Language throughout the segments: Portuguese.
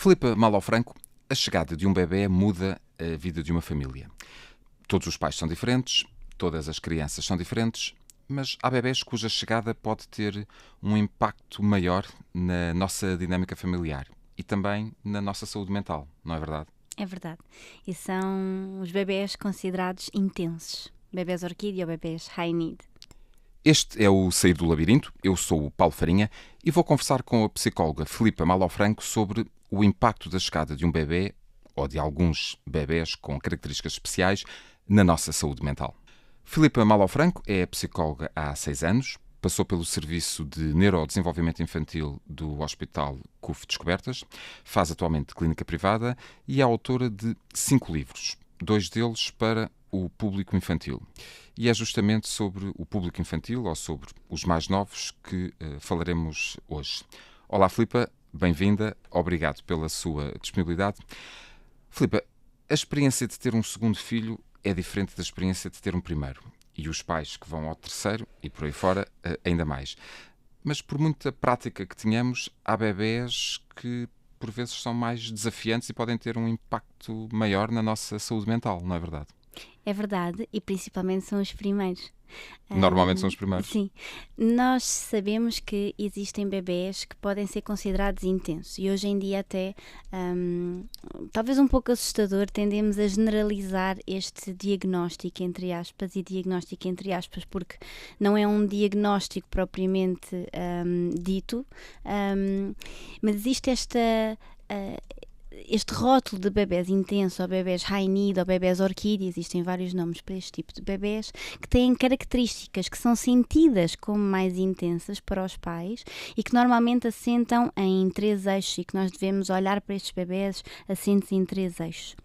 Filipe Malofranco, a chegada de um bebê muda a vida de uma família. Todos os pais são diferentes, todas as crianças são diferentes, mas há bebés cuja chegada pode ter um impacto maior na nossa dinâmica familiar e também na nossa saúde mental, não é verdade? É verdade. E são os bebés considerados intensos. Bebés orquídea ou bebés high need. Este é o Sair do Labirinto, eu sou o Paulo Farinha e vou conversar com a psicóloga Filipe Malofranco sobre o impacto da chegada de um bebê ou de alguns bebés com características especiais na nossa saúde mental. Filipe Malofranco é psicóloga há 6 anos, passou pelo Serviço de Neurodesenvolvimento Infantil do Hospital CUF Descobertas, faz atualmente clínica privada e é autora de 5 livros, 2 deles para o público infantil. E é justamente sobre o público infantil, ou sobre os mais novos, que falaremos hoje. Olá, Filipe, bem-vinda, obrigado pela sua disponibilidade. Filipe, a experiência de ter um segundo filho é diferente da experiência de ter um primeiro. E os pais que vão ao terceiro, e por aí fora, ainda mais. Mas por muita prática que tenhamos, há bebés que por vezes são mais desafiantes e podem ter um impacto maior na nossa saúde mental, não é verdade? É verdade, e principalmente são os primeiros. Normalmente são os primeiros. Sim. Nós sabemos que existem bebés que podem ser considerados intensos e hoje em dia até, talvez um pouco assustador, tendemos a generalizar este diagnóstico, entre aspas, e diagnóstico entre aspas, porque não é um diagnóstico propriamente dito, mas existe este rótulo de bebés intenso, ou bebés high need, ou bebés orquídea, existem vários nomes para este tipo de bebés, que têm características que são sentidas como mais intensas para os pais e que normalmente assentam em 3 eixos e que nós devemos olhar para estes bebés assentos em 3 eixos.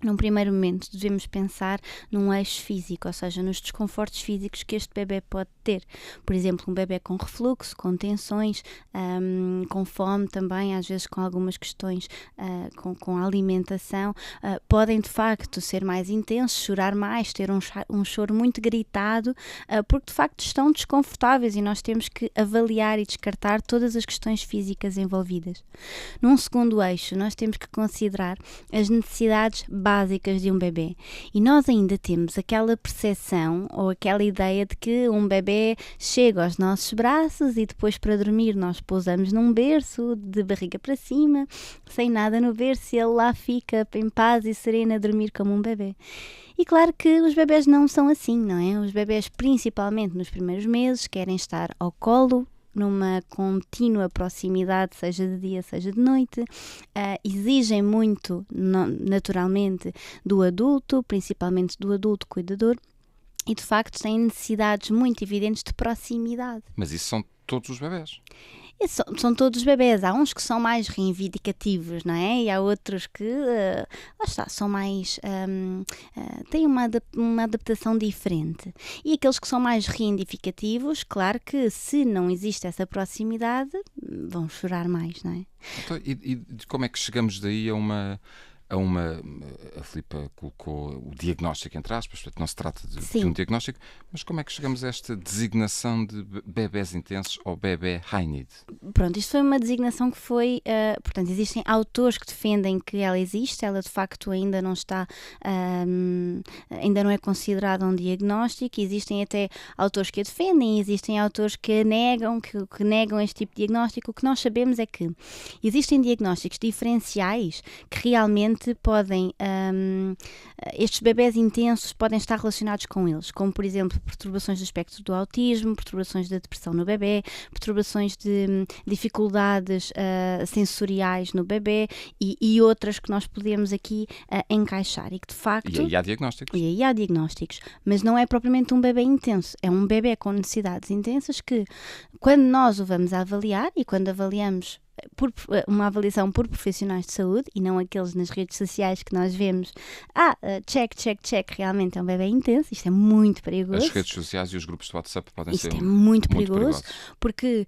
Num primeiro momento, devemos pensar num eixo físico, ou seja, nos desconfortos físicos que este bebê pode ter. Por exemplo, um bebê com refluxo, com tensões, com fome também, às vezes com algumas questões com a alimentação, podem de facto ser mais intensos, chorar mais, ter um choro muito gritado, porque de facto estão desconfortáveis e nós temos que avaliar e descartar todas as questões físicas envolvidas. Num segundo eixo, nós temos que considerar as necessidades básicas de um bebê. E nós ainda temos aquela percepção ou aquela ideia de que um bebê chega aos nossos braços e depois para dormir nós pousamos num berço de barriga para cima, sem nada no berço, e ele lá fica em paz e sereno a dormir como um bebê. E claro que os bebés não são assim, não é? Os bebés, principalmente nos primeiros meses, querem estar ao colo, numa contínua proximidade, seja de dia, seja de noite, exigem muito, naturalmente, do adulto, principalmente do adulto cuidador, e de facto têm necessidades muito evidentes de proximidade. Mas isso são todos os bebés. São todos os bebés, há uns que são mais reivindicativos, não é? E há outros que, lá está, são mais, têm uma adaptação diferente. E aqueles que são mais reivindicativos, claro que se não existe essa proximidade, vão chorar mais, não é? Então, e como é que chegamos daí a Filipe colocou o diagnóstico entre aspas, portanto não se trata de um diagnóstico, mas como é que chegamos a esta designação de bebés intensos ou bebé high need? Pronto, isto foi uma designação que foi, portanto, existem autores que defendem que ela existe, ela de facto ainda não está, ainda não é considerada um diagnóstico, existem até autores que a defendem, existem autores que a negam, que negam este tipo de diagnóstico. O que nós sabemos é que existem diagnósticos diferenciais que realmente podem, estes bebés intensos podem estar relacionados com eles, como por exemplo perturbações do espectro do autismo, perturbações da depressão no bebê, perturbações de dificuldades sensoriais no bebê e outras que nós podemos aqui encaixar e que de facto... E aí há diagnósticos. E aí há diagnósticos, mas não é propriamente um bebê intenso, é um bebê com necessidades intensas que quando nós o vamos avaliar e quando avaliamos uma avaliação por profissionais de saúde e não aqueles nas redes sociais que nós vemos, check, realmente é um bebê intenso, isto é muito perigoso. As redes sociais e os grupos de WhatsApp podem ser isto é muito perigoso, porque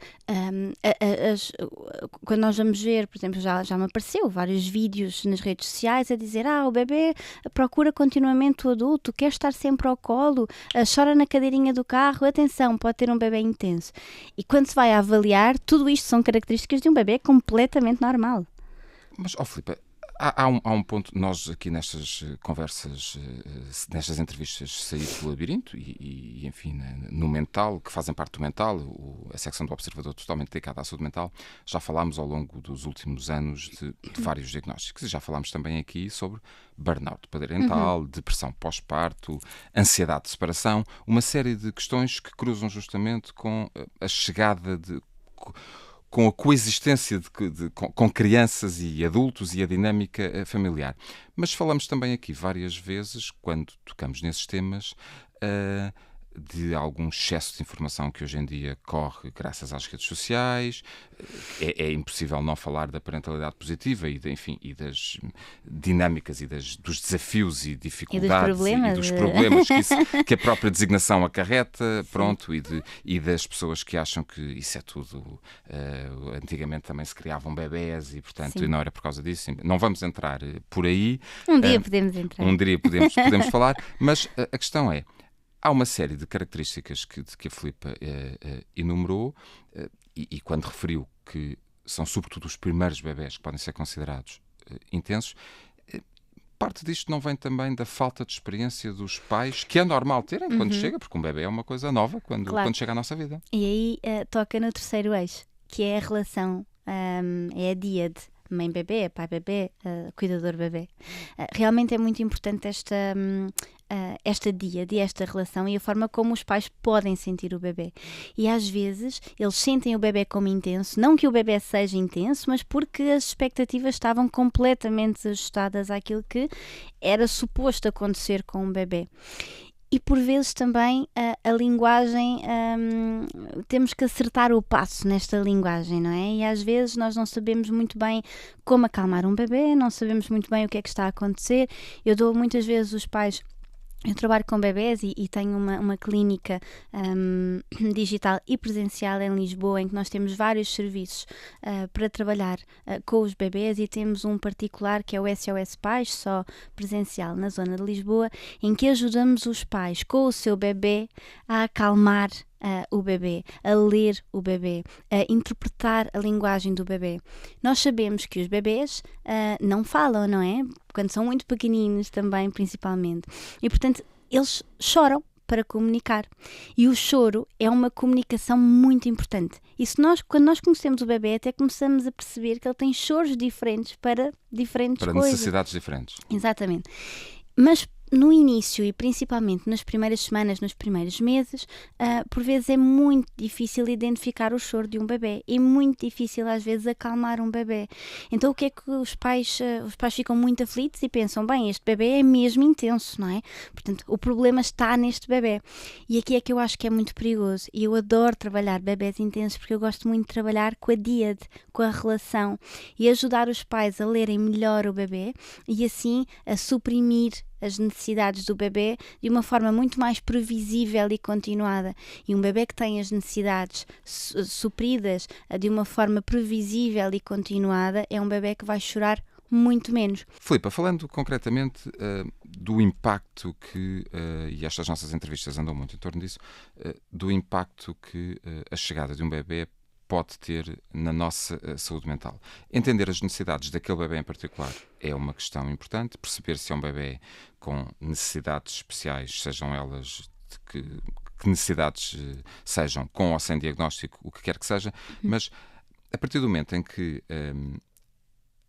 quando nós vamos ver, por exemplo, já me apareceu vários vídeos nas redes sociais a dizer, o bebê procura continuamente o adulto, quer estar sempre ao colo, chora na cadeirinha do carro, atenção, pode ter um bebê intenso. E quando se vai avaliar, tudo isto são características de um bebê completamente normal. Mas, Filipe, há um ponto, nós aqui nestas conversas, nestas entrevistas, sair do labirinto enfim, no mental, que fazem parte do mental, a secção do Observador totalmente dedicada à saúde mental, já falámos ao longo dos últimos anos de vários diagnósticos e já falámos também aqui sobre burnout parental, depressão pós-parto, ansiedade de separação, uma série de questões que cruzam justamente com a chegada com a coexistência com crianças e adultos e a dinâmica familiar. Mas falamos também aqui várias vezes, quando tocamos nesses temas, de algum excesso de informação que hoje em dia corre graças às redes sociais. É impossível não falar da parentalidade positiva e das dinâmicas e dos desafios e dificuldades e dos problemas que a própria designação acarreta, pronto, e das pessoas que acham que isso é tudo. Antigamente também se criavam bebés e, portanto, e não era por causa disso. Não vamos entrar por aí. Um dia podemos entrar. Um dia podemos falar, mas a questão é, há uma série de características que a Filipa enumerou e quando referiu que são sobretudo os primeiros bebés que podem ser considerados intensos, parte disto não vem também da falta de experiência dos pais, que é normal terem quando chega, porque um bebê é uma coisa nova quando chega à nossa vida. E aí toca no terceiro eixo, que é a relação, é a díade. Mãe-bebê, pai-bebê, cuidador-bebê. Realmente é muito importante esta díade, esta relação e a forma como os pais podem sentir o bebê. E às vezes eles sentem o bebê como intenso, não que o bebê seja intenso, mas porque as expectativas estavam completamente ajustadas àquilo que era suposto acontecer com um bebê. E por vezes também a linguagem, temos que acertar o passo nesta linguagem, não é? E às vezes nós não sabemos muito bem como acalmar um bebê, não sabemos muito bem o que é que está a acontecer. Eu dou muitas vezes os pais... Eu trabalho com bebés e tenho uma clínica digital e presencial em Lisboa, em que nós temos vários serviços para trabalhar com os bebés e temos um particular que é o SOS Pais, só presencial na zona de Lisboa, em que ajudamos os pais com o seu bebê a acalmar o bebê, a ler o bebê, a interpretar a linguagem do bebê. Nós sabemos que os bebés não falam, não é? Quando são muito pequeninos também, principalmente. E, portanto, eles choram para comunicar. E o choro é uma comunicação muito importante. E quando nós conhecemos o bebê, até começamos a perceber que ele tem choros diferentes para diferentes coisas. Para necessidades diferentes. Exatamente. Mas no início e principalmente nas primeiras semanas, nos primeiros meses, por vezes é muito difícil identificar o choro de um bebê e muito difícil às vezes acalmar um bebê. Então o que é que os pais ficam muito aflitos e pensam, bem, este bebê é mesmo intenso, não é? Portanto, o problema está neste bebê. E aqui é que eu acho que é muito perigoso. E eu adoro trabalhar bebés intensos porque eu gosto muito de trabalhar com a díade, com a relação e ajudar os pais a lerem melhor o bebê e assim a suprimir as necessidades do bebê de uma forma muito mais previsível e continuada. E um bebê que tem as necessidades supridas de uma forma previsível e continuada é um bebê que vai chorar muito menos. Filipa, falando concretamente do impacto e estas nossas entrevistas andam muito em torno disso, do impacto que a chegada de um bebê pode ter na nossa saúde mental. Entender as necessidades daquele bebê em particular é uma questão importante. Perceber se é um bebê com necessidades especiais, sejam elas que necessidades sejam, com ou sem diagnóstico, o que quer que seja, mas a partir do momento em que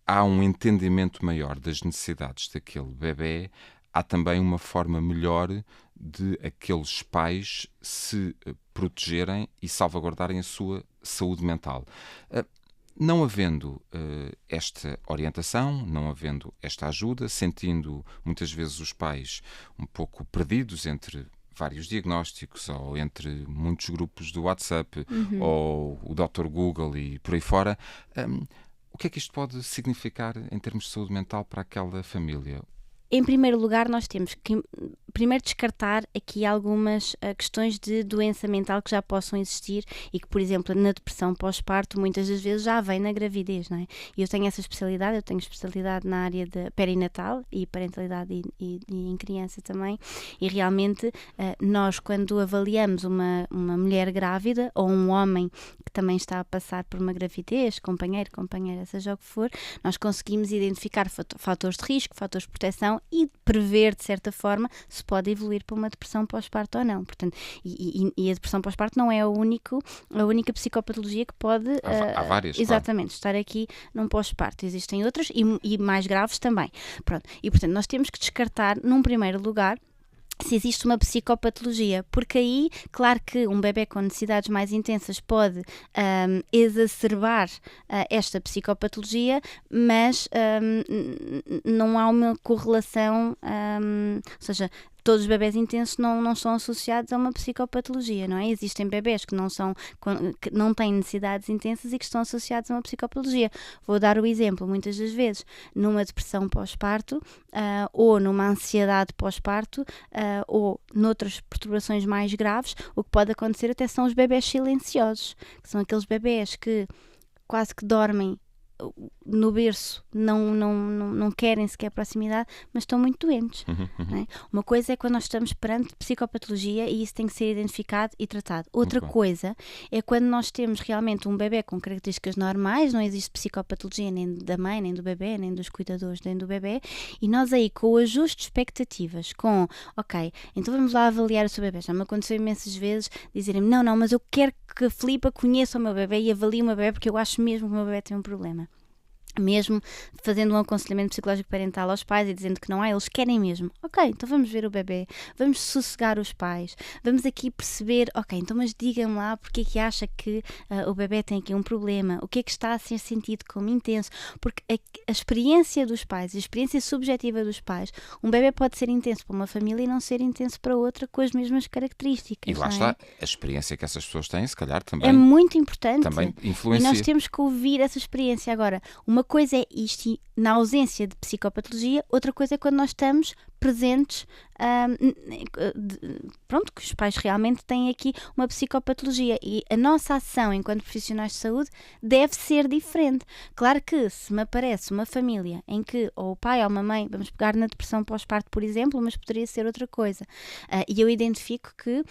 há um entendimento maior das necessidades daquele bebê, há também uma forma melhor de aqueles pais se protegerem e salvaguardarem a sua saúde mental. Não havendo esta orientação, não havendo esta ajuda, sentindo muitas vezes os pais um pouco perdidos entre vários diagnósticos ou entre muitos grupos do WhatsApp ou o Dr. Google e por aí fora, o que é que isto pode significar em termos de saúde mental para aquela família? em primeiro lugar, nós temos que primeiro descartar aqui algumas questões de doença mental que já possam existir e que, por exemplo, na depressão pós-parto, muitas das vezes já vem na gravidez, não é? E eu tenho essa especialidade, eu tenho especialidade na área de perinatal e parentalidade e em criança também, e realmente nós, quando avaliamos uma mulher grávida ou um homem que também está a passar por uma gravidez, companheira, seja o que for, nós conseguimos identificar fatores de risco, fatores de proteção e prever, de certa forma, se pode evoluir para uma depressão pós-parto ou não. Portanto, e a depressão pós-parto não é a única psicopatologia que pode... Há várias, exatamente, claro. Estar aqui num pós-parto. Existem outras e mais graves também. Pronto. E, portanto, nós temos que descartar, num primeiro lugar, se existe uma psicopatologia, porque aí, claro que um bebê com necessidades mais intensas pode exacerbar esta psicopatologia, mas não há uma correlação, ou seja, todos os bebés intensos não são associados a uma psicopatologia, não é? Existem bebés que não têm necessidades intensas e que estão associados a uma psicopatologia. Vou dar o exemplo, muitas das vezes, numa depressão pós-parto, ou numa ansiedade pós-parto, ou noutras perturbações mais graves, o que pode acontecer até são os bebés silenciosos, que são aqueles bebés que quase que dormem no berço, não querem sequer proximidade, mas estão muito doentes. Não é? Uma coisa é quando nós estamos perante psicopatologia e isso tem que ser identificado e tratado. Outra coisa é quando nós temos realmente um bebê com características normais, não existe psicopatologia nem da mãe, nem do bebê, nem dos cuidadores, nem do bebê, e nós aí com o ajuste de expectativas, ok, então vamos lá avaliar o seu bebê. Já me aconteceu imensas vezes dizerem-me, não, mas eu quero que a Filipa conheça o meu bebê e avalie o meu bebê porque eu acho mesmo que o meu bebê tem um problema. Mesmo fazendo um aconselhamento psicológico parental aos pais e dizendo que não há, eles querem mesmo. Ok, então vamos ver o bebê, vamos sossegar os pais, vamos aqui perceber, ok, então mas digam-me lá porque é que acha que o bebê tem aqui um problema, o que é que está a ser sentido como intenso, porque a experiência dos pais, a experiência subjetiva dos pais, um bebê pode ser intenso para uma família e não ser intenso para outra com as mesmas características. E lá está, a experiência que essas pessoas têm, se calhar também é muito importante. Também influencia. E nós temos que ouvir essa experiência. Agora, uma coisa é isto na ausência de psicopatologia, outra coisa é quando nós estamos presentes, pronto, que os pais realmente têm aqui uma psicopatologia e a nossa ação enquanto profissionais de saúde deve ser diferente. Claro que se me aparece uma família em que ou o pai ou a mãe, vamos pegar na depressão pós-parto, por exemplo, mas poderia ser outra coisa, e eu identifico que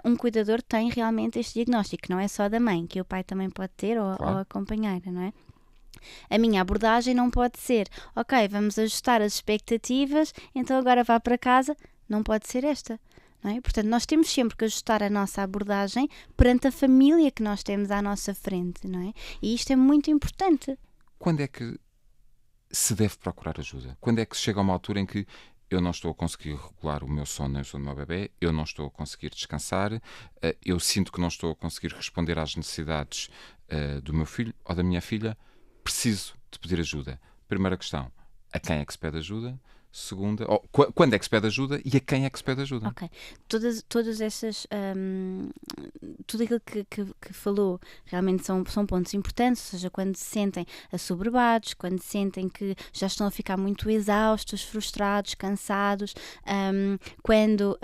um cuidador tem realmente este diagnóstico, que não é só da mãe, que o pai também pode ter ou a companheira, não é? A minha abordagem não pode ser, ok, vamos ajustar as expectativas, então agora vá para casa. Não pode ser esta, não é? Portanto, nós temos sempre que ajustar a nossa abordagem perante a família que nós temos à nossa frente, não é? E isto é muito importante. Quando é que se deve procurar ajuda? Quando é que se chega a uma altura em que eu não estou a conseguir regular o meu sono nem o sono do meu bebê, eu não estou a conseguir descansar, eu sinto que não estou a conseguir responder às necessidades do meu filho ou da minha filha, preciso de pedir ajuda. Primeira questão, a quem é que se pede ajuda? Segunda, quando é que se pede ajuda e a quem é que se pede ajuda? Ok, todas essas, tudo aquilo que falou realmente são pontos importantes, ou seja, quando se sentem assoberbados, quando sentem que já estão a ficar muito exaustos, frustrados, cansados, quando...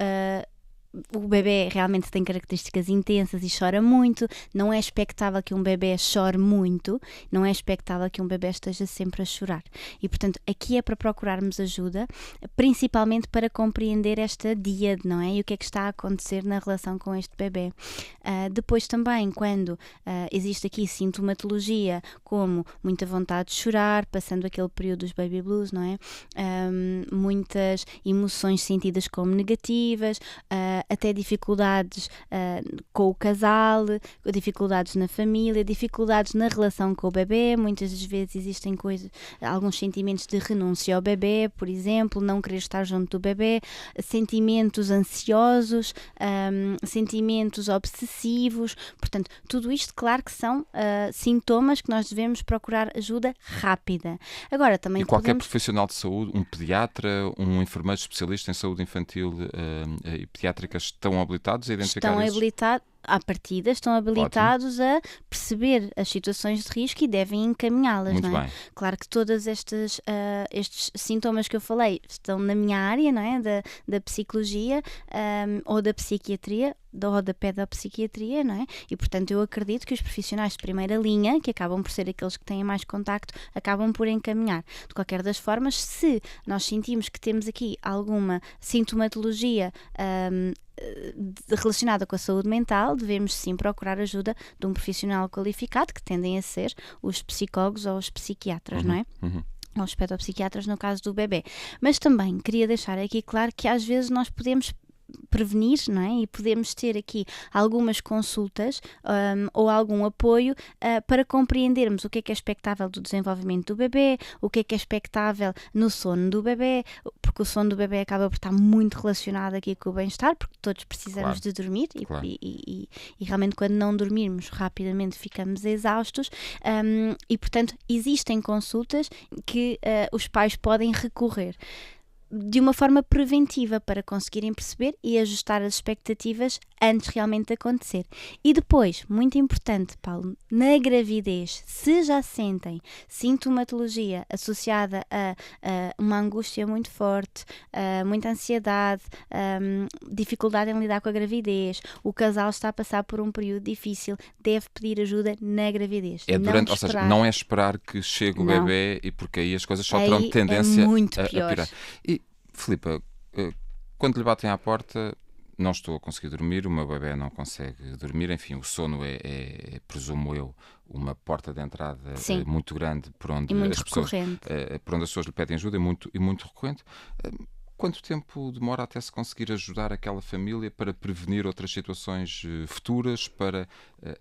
o bebê realmente tem características intensas e chora muito, não é expectável que um bebê chore muito, não é expectável que um bebê esteja sempre a chorar. E, portanto, aqui é para procurarmos ajuda, principalmente para compreender esta díade, não é? E o que é que está a acontecer na relação com este bebê. Depois também, quando existe aqui sintomatologia, como muita vontade de chorar, passando aquele período dos baby blues, não é? Muitas emoções sentidas como negativas, até dificuldades com o casal, dificuldades na família, dificuldades na relação com o bebê. Muitas das vezes existem alguns sentimentos de renúncia ao bebê, por exemplo, não querer estar junto do bebê, sentimentos ansiosos, sentimentos obsessivos. Portanto, tudo isto, claro que são sintomas que nós devemos procurar ajuda rápida. Agora, também qualquer profissional de saúde, um pediatra, um enfermeiro especialista em saúde infantil e pediátrica, estão habilitados a identificar isso? à partida, estão habilitados a perceber as situações de risco e devem encaminhá-las, Muito não é? bem. Claro que todos estes sintomas que eu falei estão na minha área, não é? Da psicologia, ou da psiquiatria, ou da pedopsiquiatria, não é? E, portanto, eu acredito que os profissionais de primeira linha, que acabam por ser aqueles que têm mais contacto, acabam por encaminhar. De qualquer das formas, se nós sentimos que temos aqui alguma sintomatologia relacionada com a saúde mental, devemos sim procurar ajuda de um profissional qualificado, que tendem a ser os psicólogos ou os psiquiatras, não é? Ou os pedopsiquiatras no caso do bebê. Mas também queria deixar aqui claro que às vezes nós podemos prevenir, não é? E podemos ter aqui algumas consultas ou algum apoio para compreendermos o que é expectável do desenvolvimento do bebê, o que é expectável no sono do bebê, porque o sono do bebê acaba por estar muito relacionado aqui com o bem-estar, porque todos precisamos de dormir e realmente quando não dormirmos rapidamente ficamos exaustos, e portanto existem consultas que os pais podem recorrer de uma forma preventiva para conseguirem perceber e ajustar as expectativas antes realmente de acontecer. E depois, muito importante, Paulo, na gravidez, se já sentem sintomatologia associada a uma angústia muito forte, muita ansiedade, dificuldade em lidar com a gravidez, o casal está a passar por um período difícil, deve pedir ajuda na gravidez. Ou seja, não é esperar que chegue o bebê, e porque aí as coisas só terão aí tendência muito a pior. piorar. E, Filipa, quando lhe batem à porta, não estou a conseguir dormir, o meu bebê não consegue dormir, enfim, o sono presumo eu, uma porta de entrada muito grande por onde as pessoas lhe pedem ajuda, e muito recorrente. Quanto tempo demora até se conseguir ajudar aquela família para prevenir outras situações futuras, para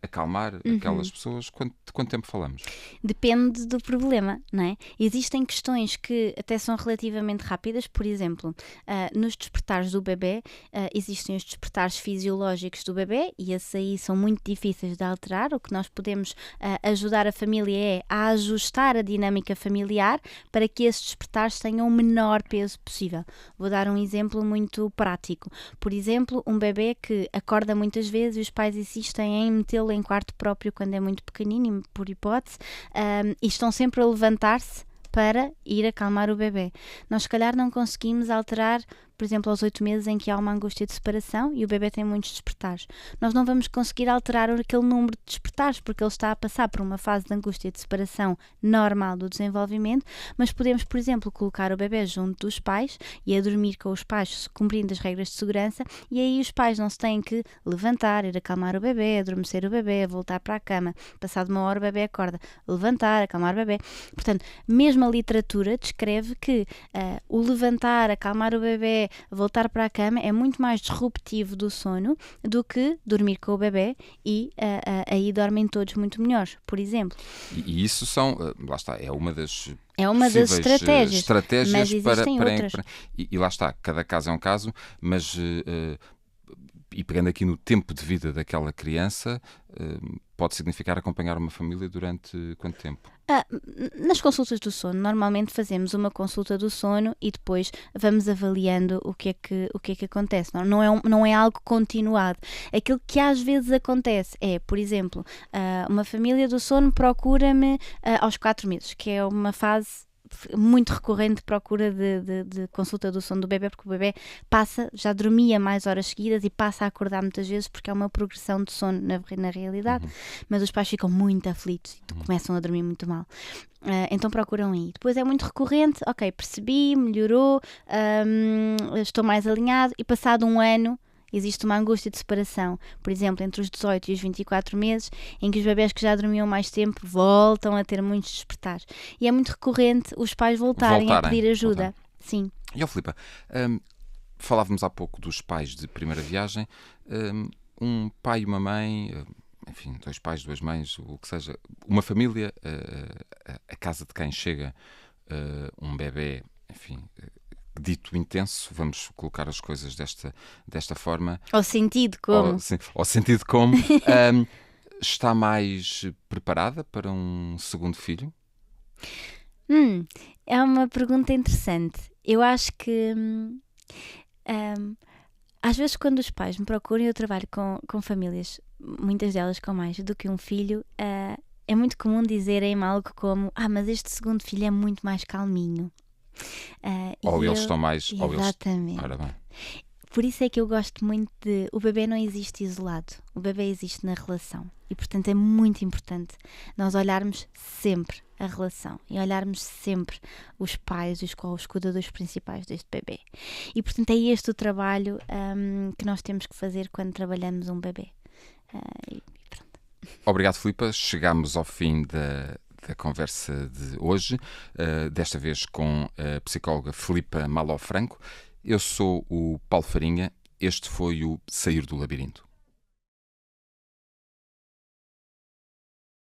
acalmar aquelas pessoas? De quanto tempo falamos? Depende do problema, não é? Existem questões que até são relativamente rápidas, por exemplo, nos despertares do bebê, existem os despertares fisiológicos do bebê e esses aí são muito difíceis de alterar. O que nós podemos ajudar a família é a ajustar a dinâmica familiar para que esses despertares tenham o menor peso possível. Vou dar um exemplo muito prático. Por exemplo, um bebê que acorda muitas vezes e os pais insistem em metê-lo em quarto próprio quando é muito pequenino, por hipótese, e estão sempre a levantar-se para ir acalmar o bebê. Nós, se calhar, não conseguimos alterar, por exemplo, aos 8 meses em que há uma angústia de separação e o bebê tem muitos despertares. Nós não vamos conseguir alterar aquele número de despertares porque ele está a passar por uma fase de angústia de separação normal do desenvolvimento, mas podemos, por exemplo, colocar o bebê junto dos pais e a dormir com os pais, cumprindo as regras de segurança, e aí os pais não se têm que levantar, ir acalmar o bebê, adormecer o bebê, voltar para a cama. Passado uma hora o bebê acorda, levantar, acalmar o bebê. Portanto, mesmo a literatura descreve que o levantar, acalmar o bebê, voltar para a cama é muito mais disruptivo do sono do que dormir com o bebê e aí dormem todos muito melhores, por exemplo. E isso são, lá está, é uma das estratégias mas existem outras. E lá está, cada caso é um caso, mas e pegando aqui no tempo de vida daquela criança, pode significar acompanhar uma família durante quanto tempo? Nas consultas do sono, normalmente fazemos uma consulta do sono e depois vamos avaliando o que é que acontece. Não é algo continuado. Aquilo que às vezes acontece é, por exemplo, uma família do sono procura-me aos 4 meses, que é uma fase muito recorrente de procura de consulta do sono do bebê, porque o bebê já dormia mais horas seguidas e passa a acordar muitas vezes porque é uma progressão de sono na realidade, mas os pais ficam muito aflitos e começam a dormir muito mal. Então procuram aí. Depois é muito recorrente, ok, percebi, melhorou, estou mais alinhado, e passado um ano existe uma angústia de separação, por exemplo, entre os 18 e os 24 meses, em que os bebés que já dormiam mais tempo voltam a ter muitos despertares. E é muito recorrente os pais voltarem a pedir ajuda. Sim. E, Filipa, falávamos há pouco dos pais de primeira viagem. Um pai e uma mãe, enfim, 2 pais, 2 mães, o que seja, uma família, a casa de quem chega um bebê, enfim, dito intenso, vamos colocar as coisas desta forma. Ao sentido como. Ao sentido como. Está mais preparada para um segundo filho? É uma pergunta interessante. Eu acho que às vezes quando os pais me procuram, eu trabalho com famílias muitas delas com mais do que um filho, é muito comum dizerem-me algo como: mas este segundo filho é muito mais calminho. Ou eles estão mais... Exatamente. Ora bem. Por isso é que eu gosto muito de... O bebê não existe isolado. O bebê existe na relação. E, portanto, é muito importante nós olharmos sempre a relação e olharmos sempre os pais, os cuidadores principais deste bebê. E, portanto, é este o trabalho que nós temos que fazer quando trabalhamos um bebê. E pronto. Obrigado, Filipa. Chegamos ao fim da conversa de hoje, desta vez com a psicóloga Filipa Malofranco. Eu sou o Paulo Farinha. Este foi o Sair do Labirinto.